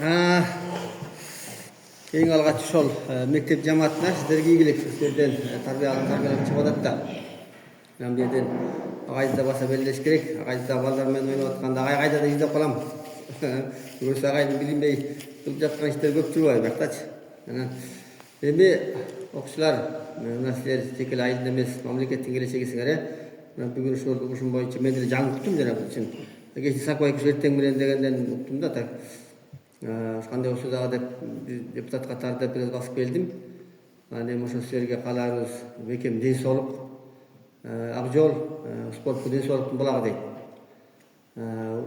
Eң алгач ошол мектеп жамаатына сиздерге ийгилик, сиздерден тарбияланып чыгып атат да. Мен бу жерден агайда баса белдеш керек. Агайда балдар менен ойноп атканда агай кайда деп издеп калам. Көрсө агайдын билинбей кылып жаткан иштери көп турбайбы бияктачы. Эми окуучулар, мына силер тек эле айылдын эмес, мамлекеттин келечегисиңер. Бүгүн ушун боюнча мен деле жаңы уктум жана үчүн. Кечээ Сакбай эртең менен дегенден уктум да так. Кандай болсо дагы деп депутат катарында бир басып келдим. Анан эми ошо силерге кааларыбыз бекем ден соолук, ак жол, спортту ден соолуктун булагы дейт.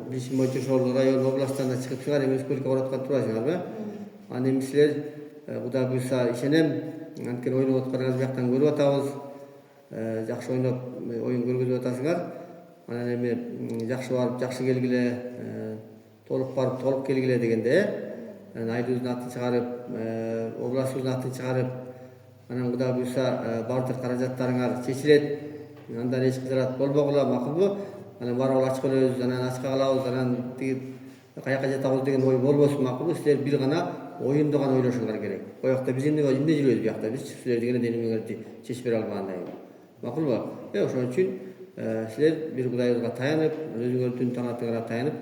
Билишим боюнча ошол район областтан чыгып чыгар, эми республика барып аткан турасыңарбы? Анан эми силер Кудай буйрса ишенем, анткени ойноп атканыңызды бияктан көрүп атабыз. Жакшы ойноп, оюн көргөзүп атасыңар. Анан эми жакшы барып, жакшы келгиле, толук барып, толук келгиле дегенде, айылыбыздын атын чыгарып, областыбыздын атын чыгарып, анан Кудай буйрса бардык каражаттарыңар чечилет. Андан эч кызарат болбогула, макулбу? Анан барып ачып өлөбүз, анан ачка калабыз, анан каяка жатабыз деген ой болбосун, макулбу? Силер бир гана оюнду гана ойлошуңар керек. Боякта биз эмне жүрөбүз биякта, биз силер деген денемеңерди чечип бере албагандай. Макулбу? Ошон үчүн силер бир Кудайыбызга таянып, өзүңөрдүн таанатыңарга таянып,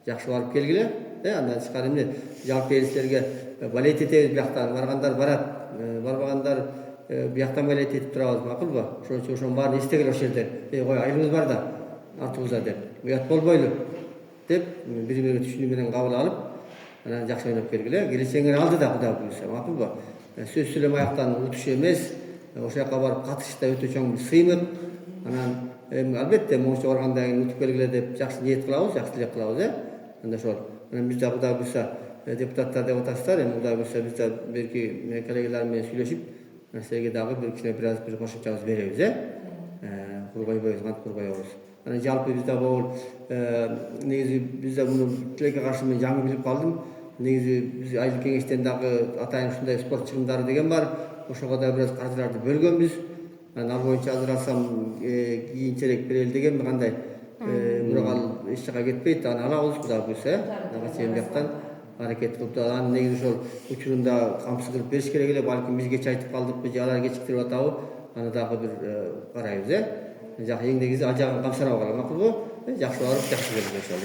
жакшы барып келгиле. Андан тышкары эмне жалпы силерге балет этебиз бияктан, баргандар барат, барбагандар бияктан балет этип турабыз, макулбу? Ошон үчүн ошонун баарын эстегиле ошол жерде. Кой айылыбыз бар да, артыбызда деп. Уят болбойлу деп бири-бири түшүнүү менен кабыл алып, анан жакшы ойноп келгиле. Келечегиңер алдыда Кудай буйрса, макулбу? Сөз сүйлөм аяктан утуш эмес, ошол жака барып катышыш да өтө чоң сыймык. Анан эми албетте могунча баргандан кийин утуп келгиле деп жакшы ниет кылабыз, жакшы тилек кылабыз, Анда ошол. Анан биз да Кудай буйрса депутаттар деп атасыздар, эми Кудай буйрса биз да берки коллегалар менен сүйлөшүп, силерге дагы бир кичине бир кошумчабыз беребиз, Курбайбыз, кант Курбайбыз. Анан жалпы биз да бул негизи биз да муну тилекке каршы мен жаңы билип калдым. Негизи биз айыл кеңештен дагы атайын ушундай спорт чыгымдары деген бар. Ошого да бир аз каржыларды бөлгөнбүз. Анан ал боюнча азыр алсам кийинчерээк берели дегенби, кандай? Бирок ал эч жака кетпейт, аны алабыз Кудай буйрса, ага чейин бияктан аракет кылып, анан негизи ошол учурунда камсыз кылып бериш керек эле. Балким биз кеч айтып калдыкпы же алар кечиктирип атабы? Аны дагы бир карайбыз, Эң негизи ал жагын камсырабы калам, макулбу? Жакшы барып, жакшы келгиле ошол.